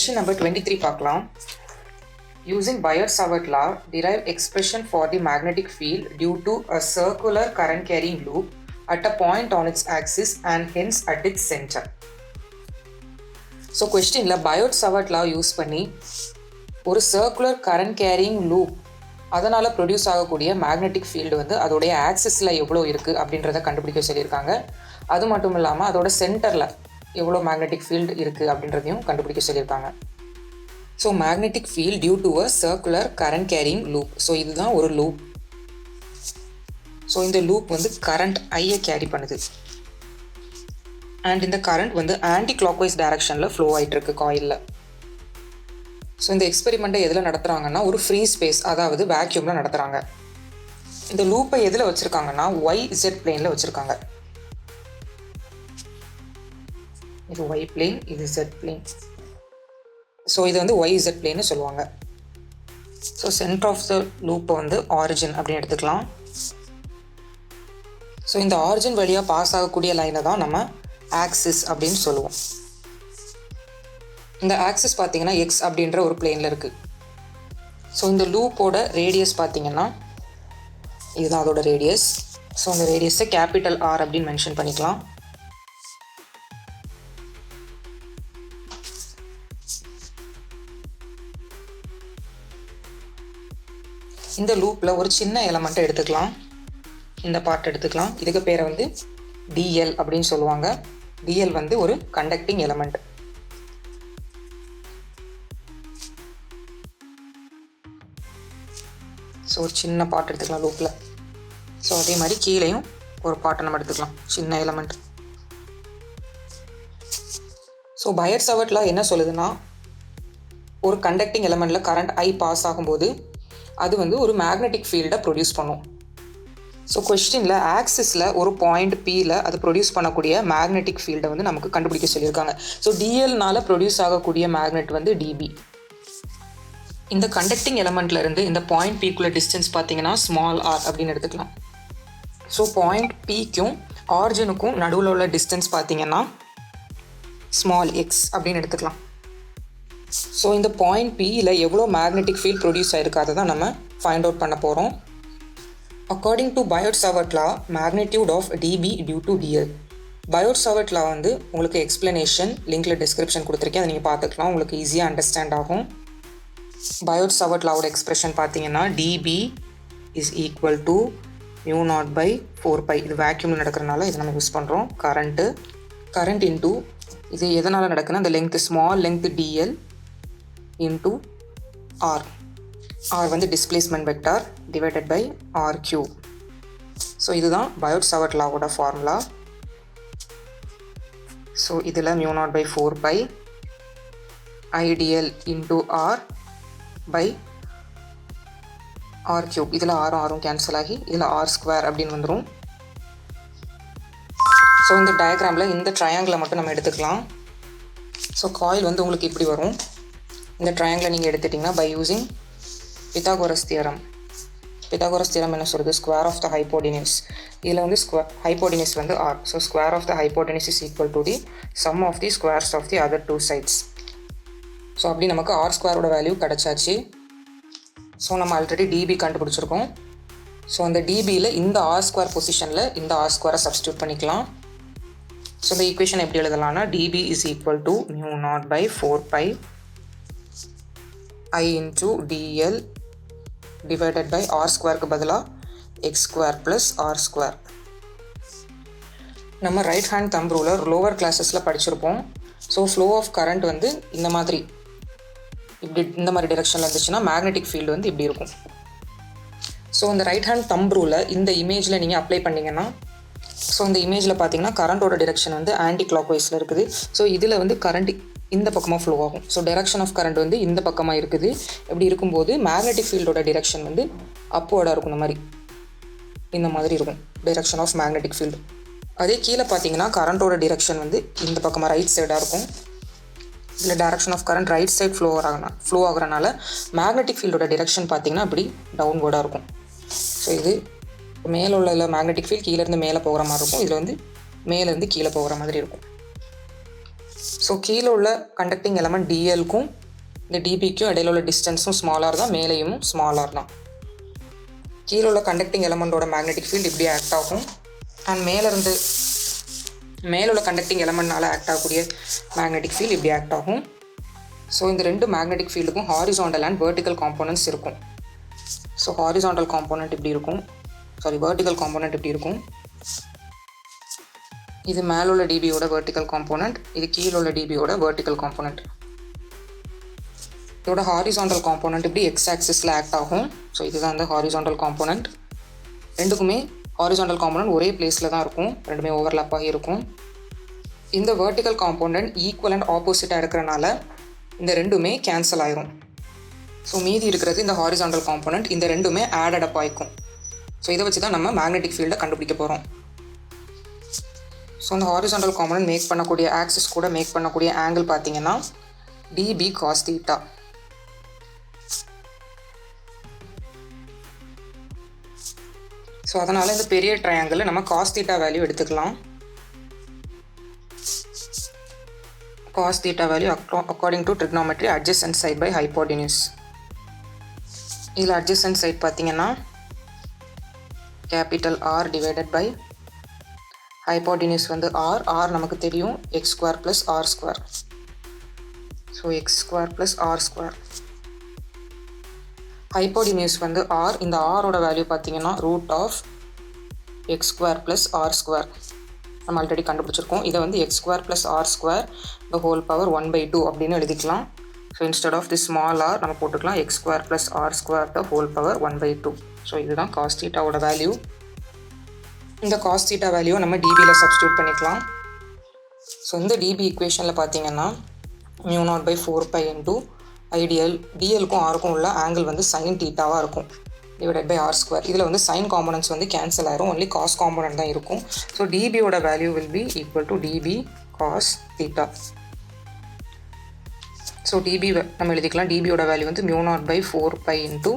Question number 23 பார்க்கலாம். Using Biot Savart law, derive expression for the magnetic field due to a circular current carrying loop at a point on its axis and hence at its center. So questionல Biot Savart law use பண்ணி ஒரு circular current carrying loop அதனால produce ஆகக்கூடிய magnetic field வந்து அதோடைய ஆக்சிஸில் எவ்வளோ இருக்குது அப்படின்றத கண்டுபிடிக்க சொல்லியிருக்காங்க. அது மட்டும் இல்லாமல் அதோட சென்டரில் எவ்வளோ மேக்னெட்டிக் ஃபீல்டு இருக்குது அப்படின்றதையும் கண்டுபிடிக்க சொல்லியிருக்காங்க. So magnetic field due to a circular current carrying loop. So இதுதான் ஒரு லூப். ஸோ இந்த லூப் வந்து கரண்ட் ஐயை கேரி பண்ணுது அண்ட் இந்த கரண்ட் வந்து ஆன்டி கிளாக்வைஸ் டைரக்ஷனில் ஃப்ளோ ஆகிட்டுருக்கு காயிலில். ஸோ இந்த எக்ஸ்பெரிமெண்ட்டை எதில் நடத்துகிறாங்கன்னா ஒரு ஃப்ரீ ஸ்பேஸ், அதாவது வேக்யூமில் நடத்துகிறாங்க. இந்த லூப்பை எதில் வச்சுருக்காங்கன்னா YZ பிளேனில் வச்சுருக்காங்க. இது Y பிளேன், இது Z பிளேன். ஸோ இது வந்து YZ பிளேன்னு சொல்லுவாங்க. ஸோ சென்டர் ஆஃப் த லூப்பை வந்து ஆரிஜின் அப்படின்னு எடுத்துக்கலாம். ஸோ இந்த ஆரிஜின் வழியாக பாஸ் ஆகக்கூடிய லைனை தான் நம்ம ஆக்சிஸ் அப்படின்னு சொல்லுவோம். இந்த ஆக்சிஸ் பார்த்தீங்கன்னா எக்ஸ் அப்படின்ற ஒரு பிளேனில் இருக்குது. ஸோ இந்த லூப்போட ரேடியஸ் பார்த்தீங்கன்னா இதுதான் அதோட ரேடியஸ். ஸோ அந்த ரேடியஸை கேபிட்டல் R அப்படின்னு மென்ஷன் பண்ணிக்கலாம். இந்த லூப்பில் ஒரு சின்ன எலமெண்ட்டை எடுத்துக்கலாம். இந்த பார்ட் எடுத்துக்கலாம். இதுக்கு பேரை வந்து DL அப்படின்னு சொல்லுவாங்க. DL வந்து ஒரு கண்டக்டிங் எலமெண்ட். ஸோ ஒரு சின்ன பார்ட் எடுத்துக்கலாம் லூப்பில். ஸோ அதே மாதிரி கீழேயும் ஒரு பார்ட்டை நம்ம எடுத்துக்கலாம், சின்ன எலமெண்ட். ஸோ பயோட் சாவர்ட் லா என்ன சொல்லுதுன்னா, ஒரு கண்டக்டிங் எலமெண்ட்டில் கரண்ட் I பாஸ் ஆகும்போது அது வந்து ஒரு மேக்னெட்டிக் ஃபீல்டை ப்ரொடியூஸ் பண்ணும். ஸோ கொஸ்டினில் ஆக்சிஸில் ஒரு பாயிண்ட் Pயில் அது ப்ரொடியூஸ் பண்ணக்கூடிய மேக்னெட்டிக் ஃபீல்டை வந்து நமக்கு கண்டுபிடிக்க சொல்லியிருக்காங்க. ஸோ DLனால் ப்ரொடியூஸ் ஆகக்கூடிய மேக்னெட் வந்து DB. இந்த கண்டக்டிங் எலமெண்ட்லேருந்து இந்த பாயிண்ட் Pக்குள்ள டிஸ்டன்ஸ் பார்த்தீங்கன்னா ஸ்மால் r அப்படின்னு எடுத்துக்கலாம். ஸோ பாயிண்ட் Pக்கும் ஆரிஜினுக்கும் நடுவில் உள்ள டிஸ்டன்ஸ் பார்த்தீங்கன்னா ஸ்மால் x அப்படின்னு எடுத்துக்கலாம். ஸோ இந்த பாயிண்ட் Pயில் எவ்வளோ மேக்னெட்டிக் ஃபீல்ட் ப்ரொடியூஸ் ஆகிருக்கு அதை தான் நம்ம ஃபைண்ட் அவுட் பண்ண போகிறோம். According to Biot Savart law, magnitude of DB due to DL. Biot Savart law வந்து உங்களுக்கு எக்ஸ்ப்ளனேஷன் லிங்க்ல டிஸ்கிரிப்ஷன் கொடுத்துருக்கேன், அதை நீங்கள் பார்த்துக்கலாம், உங்களுக்கு ஈஸியாக அண்டர்ஸ்டாண்ட் ஆகும். பயோட் சாவர்ட் லாவோட எக்ஸ்பிரஷன் பார்த்தீங்கன்னா DB இஸ் ஈக்குவல் டு μ0/4π. இது வேக்யூமில் நடக்கிறனால இதை நம்ம யூஸ் பண்ணுறோம். கரண்ட் இன்டூ இது எதனால் நடக்குன்னா அந்த length, small length DL into R. R வந்து displacement vector divided by R3. So இதுதான் பயோட் சாவர்ட் லாவோட ஃபார்முலா. ஸோ இதில் μ0/4π IDL into R by R3. இதில் ஆரும் கேன்சல் ஆகி இதில் R² அப்படின்னு வந்துடும். ஸோ இந்த டயக்ராமில் இந்த ட்ரையாங்கிளை மட்டும் நம்ம எடுத்துக்கலாம். ஸோ காயில் வந்து உங்களுக்கு இப்படி வரும். இந்த ட்ரையாங்கிளை நீங்கள் எடுத்துட்டிங்கன்னா by using Pythagoras theorem. Pythagoras theorem என்ன சொல்கிறது? Square of the hypotenuse. இதில் வந்து ஹைப்போடினியூஸ் வந்து R. So square of the hypotenuse is equal to the sum of the squares of the other two sides. So அப்படி நமக்கு R² value கிடச்சாச்சு. So நம்ம already DB கண்டுபிடிச்சிருக்கோம். ஸோ அந்த DBயில் இந்த R² பொசிஷனில் இந்த R² சப்ஸ்டியூட் பண்ணிக்கலாம். ஸோ இந்த ஈக்குவேஷன் எப்படி எழுதலாம்னா DB is equal to μ0/4π I into DL divided by R²க்கு பதிலாக x² ப்ளஸ் R². நம்ம ரைட் ஹேண்ட் தம்ப் ரூலர் லோவர் கிளாஸஸில் படிச்சிருப்போம். ஸோ ஃப்ளோ ஆஃப் கரண்ட் வந்து இந்த மாதிரி டிரெக்ஷனில் இருந்துச்சுன்னா மேக்னெட்டிக் ஃபீல்டு வந்து இப்படி இருக்கும். ஸோ இந்த ரைட் ஹேண்ட் தம்ப் ரூலை இந்த இமேஜில் நீங்கள் அப்ளை பண்ணிங்கன்னா, ஸோ இந்த இமேஜில் பார்த்தீங்கன்னா கரண்டோட டிரெக்ஷன் வந்து ஆன்டி கிளாக் வைஸில் இருக்குது. ஸோ இதில் வந்து கரண்ட் இந்த பக்கமாக ஃப்ளோ ஆகும். ஸோ டைரக்ஷன் ஆஃப் கரண்ட் வந்து இந்த பக்கமாக இருக்குது. இப்படி இருக்கும்போது மேக்னெட்டிக் ஃபீல்டோட டிரெக்ஷன் வந்து அப்வர்டாக இருக்கும். இந்த மாதிரி இருக்கும் டைரக்ஷன் ஆஃப் மேக்னெட்டிக் ஃபீல்டு. அதே கீழே பார்த்தீங்கன்னா கரண்டோட டிரெக்ஷன் வந்து இந்த பக்கமாக ரைட் சைடாக இருக்கும். இதில் direction of current right side flow ஆகுறனால மேக்னெட்டிக் ஃபீல்டோட டிரெக்ஷன் பார்த்தீங்கன்னா இப்படி டவுன்வர்டாக இருக்கும். ஸோ இது மேலே உள்ள மேக்னெட்டிக் ஃபீல்ட் கீழேருந்து மேலே போகிற மாதிரி இருக்கும். இதில் வந்து மேலேருந்து கீழே போகிற மாதிரி இருக்கும். ஸோ கீழே உள்ள கண்டக்டிங் எலமெண்ட் டிஎல்க்கும் இந்த டிபிக்கும் இடையில உள்ள டிஸ்டன்ஸும் ஸ்மாலாக தான், மேலேயும் ஸ்மாலாக தான். கீழே உள்ள கண்டக்டிங் எலமெண்டோட மேக்னெட்டிக் ஃபீல்டு இப்படி ஆக்ட் ஆகும். அண்ட் மேலே உள்ள கண்டக்டிங் எலமெண்ட்னால ஆக்ட் ஆகக்கூடிய மேக்னெட்டிக் ஃபீல்டு இப்படி ஆக்ட் ஆகும். ஸோ இந்த ரெண்டு மேக்னெட்டிக் ஃபீல்டுக்கும் ஹாரிசாண்டல் அண்ட் வெர்டிக்கல் காம்போனன்ட்ஸ் இருக்கும். ஸோ ஹாரிசாண்டல் காம்போனன்ட் இப்படி இருக்கும், வெர்டிக்கல் காம்போனன்ட் இப்படி இருக்கும். இது மேலே உள்ள டிபியோட வெர்டிக்கல் காம்போனன்ட், இது கீழே உள்ள டிபியோட வெர்டிக்கல் காம்போனன்ட். இதோட ஹாரிசாண்டல் காம்போனன்ட் இப்படி எக்ஸ் ஆக்சிஸில் ஆக்ட் ஆகும். ஸோ இதுதான் அந்த ஹாரிசாண்டல் காம்போனன்ட். ரெண்டுக்குமே ஹாரிசாண்டல் காம்போனன்ட் ஒரே பிளேஸில் தான் இருக்கும், ரெண்டுமே ஓவர்லாப் ஆகி இருக்கும். இந்த வெர்டிக்கல் காம்போனன்ட் ஈக்குவல் அண்ட் ஆப்போசிட்டாக இருக்கிறனால இந்த ரெண்டுமே கேன்சல் ஆயிரும். ஸோ மீதி இருக்கிறது இந்த ஹாரிசாண்டல் காம்போனன்ட், இந்த ரெண்டுமே ஆடட் அப் ஆகிக்கும். ஸோ இதை வச்சு தான் நம்ம மேக்னெட்டிக் ஃபீல்டை கண்டுபிடிக்க போகிறோம். ஸோ இந்த ஹாரிசாண்டல் காம்போனன்ட் மேக் பண்ணக்கூடிய ஆக்சிஸ் கூட மேக் பண்ணக்கூடிய ஆங்கிள் பார்த்தீங்கன்னா டிபி காஸ் தீட்டா. ஸோ அதனால் இந்த பெரிய ட்ரையாங்கிளில் நம்ம காஸ் தீட்டா வேல்யூ எடுத்துக்கலாம். Cos theta value according to trigonometry adjacent side by hypotenuse. இதில் அட்ஜசன்ட் சைட் பார்த்தீங்கன்னா capital R divided by hypotenuse வந்து ஆர் நமக்கு தெரியும் X square plus R square. So X square plus R square. Hypotenuse வந்து R, இந்த ஆரோட வேல்யூ பார்த்தீங்கன்னா root of X square plus R square. நம்ம ஆல்ரெடி கண்டுபிடிச்சிருக்கோம். இதை வந்து X square plus R square the whole power 1/2 அப்படின்னு எழுதிக்கலாம். So instead of the small R நம்ம போட்டுக்கலாம் X square plus R square the whole power 1/2. So இதுதான் cos தீட்டாவோட வேல்யூ. இந்த காஸ் தீட்டா வேல்யூவை நம்ம டிபியில் சப்ஸ்டியூட் பண்ணிக்கலாம். ஸோ இந்த டிபி ஈக்குவேஷனில் பார்த்தீங்கன்னா μ0/4π இன்டூ ஐடியல் டிஎலுக்கும் ஆருக்கும் உள்ள ஆங்கிள் வந்து சைன் தீட்டாவாக இருக்கும் டிவைடட் பை ஆர் ஸ்கொயர். இதில் வந்து சைன் காம்போனன்ட்ஸ் வந்து கேன்சல் ஆயிரும், ஒன்லி காஸ் காம்போனன்ட் தான் இருக்கும். ஸோ டிபியோட value will be equal to DB cos theta. So DB நம்ம எழுதிக்கலாம். டிபியோட வேல்யூ வந்து μ0/4π இன்டூ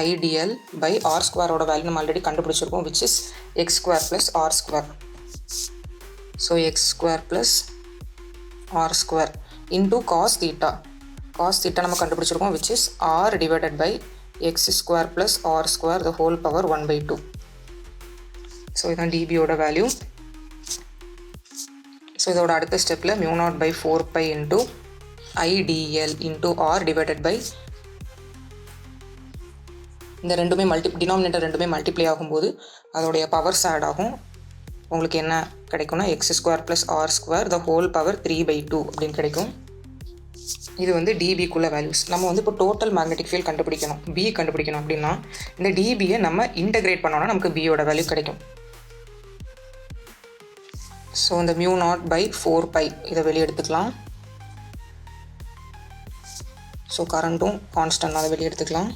ஐடியல் பை ஆர் ஸ்கொயரோட வேல்யூ நம்ம ஆல்ரெடி கண்டுபிடிச்சிருக்கோம், which is X square plus R square. So X square plus R square into cos theta. Cos theta நம்ம கண்டுபிடிச்சிருக்கோம், which is R divided by X square plus R square the whole power 1/2. So இதுதான் டிபியோட value. So இதோட அடுத்த ஸ்டெப்பில் μ0/4π into IDL into R divided by இந்த ரெண்டுமே denominator ரெண்டுமே மல்டிப்ளை ஆகும்போது அதோடைய பவர்ஸ் ஆட் ஆகும். உங்களுக்கு என்ன கிடைக்கும்னா X square plus R square the whole power 3/2 அப்படின்னு கிடைக்கும். இது வந்து டிபிக்குள்ள வேல்யூஸ். நம்ம வந்து இப்போ டோட்டல் மேக்னெட்டிக் ஃபீல்ட் கண்டுபிடிக்கணும், பி கண்டுபிடிக்கணும் அப்படின்னா இந்த டிபியை நம்ம இன்டகிரேட் பண்ணோன்னா நமக்கு பியோட வேல்யூ கிடைக்கும். ஸோ இந்த μ0/4π இதை வெளியே எடுத்துக்கலாம். ஸோ கரண்ட்டும் கான்ஸ்டன்ட் அதை வெளியே எடுத்துக்கலாம்.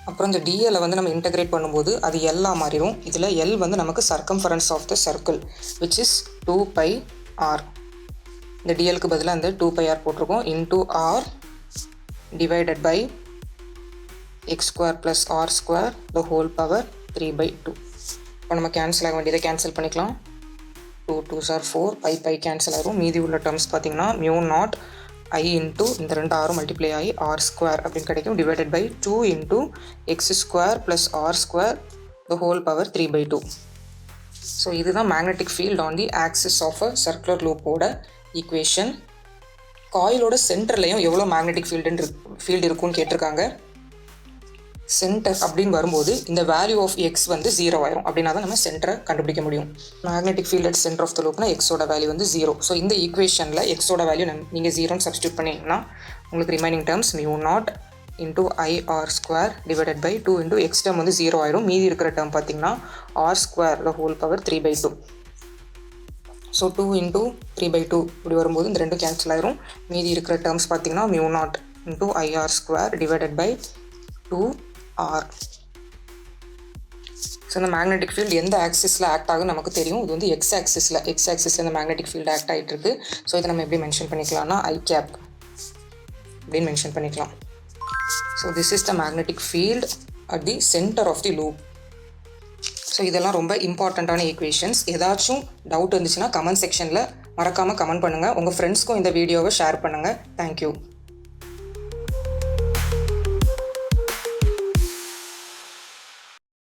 அப்புறம் இந்த டிஎலை வந்து நம்ம இன்டகிரேட் பண்ணும்போது அது எல்லா மாறிடும். இதில் எல் வந்து நமக்கு circumference of the circle which is 2πr. இந்த டிஎலுக்கு பதிலாக அந்த 2πr போட்டிருக்கோம். Into R divided by X square plus R square the whole power 3/2. இப்போ நம்ம கேன்சல் ஆக வேண்டியதை கேன்சல் பண்ணிக்கலாம். 2 2s are 4, π கேன்சல் ஆகும். மீதி உள்ள டேர்ம்ஸ் பார்த்தீங்கன்னா μ0 I இன்டூ இந்த ரெண்டு ஆரும் மல்டிப்ளை ஆகி ஆர் ஸ்கொயர் அப்படின்னு கிடைக்கும், divided by 2 into X square plus R square the whole power 3/2. So இதுதான் magnetic field on the axis of a circular லூப்போட ஈக்குவேஷன். காயிலோட சென்டர்லையும் எவ்வளோ மேக்னெட்டிக் ஃபீல்டு இருக்குன்னு கேட்டிருக்காங்க. சென்டர் அப்படின்னு வரும்போது இந்த வேல்யூ ஆஃப் எக்ஸ் வந்து 0 ஆயிரும். அப்படின்னா தான் நம்ம சென்டரை கண்டுபிடிக்க முடியும். Magnetic field at center of the லூப்னா எக்ஸோட வேல்யூ வந்து 0. ஸோ இந்த ஈக்குவேஷனில் எக்ஸோட வேல்யூ நீங்கள் 0ன்னு சப்ஸ்டியூட் பண்ணிங்கன்னா உங்களுக்கு remaining terms μ0 into IR square divided by 2 into X term வந்து 0 ஆயிரும். மீதி இருக்கிற டேர்ம் பார்த்தீங்கன்னா R square the whole power 3/2. So 2 into 3/2 இப்படி வரும்போது இந்த ரெண்டும் கேன்சல் ஆயிரும். மீதி இருக்கிற டேர்ம்ஸ் பார்த்தீங்கன்னா μ0 into IR square divided by 2r. So இந்த மேக்னெட்டிக் ஃபீல்டு எந்த ஆக்சிஸில் ஆக்ட் ஆகும் நமக்கு தெரியும். இது வந்து எக்ஸ் ஆக்சிஸில் இந்த மேக்னெட்டிக் ஃபீல்டு ஆக்ட் ஆகிட்டு இருக்கு. ஸோ இதை நம்ம எப்படி மென்ஷன் பண்ணிக்கலாம்னா ஐ கேப் அப்படின்னு மென்ஷன் பண்ணிக்கலாம். So this is the magnetic field at the centre of the loop. ஸோ இதெல்லாம் ரொம்ப இம்பார்ட்டண்ட்டான ஈக்குவேஷன்ஸ். ஏதாச்சும் டவுட் இருந்துச்சுன்னா கமெண்ட் செக்ஷனில் மறக்காமல் கமெண்ட் பண்ணுங்கள். உங்கள் ஃப்ரெண்ட்ஸ்க்கும் இந்த வீடியோவை ஷேர் பண்ணுங்கள். தேங்க்யூ.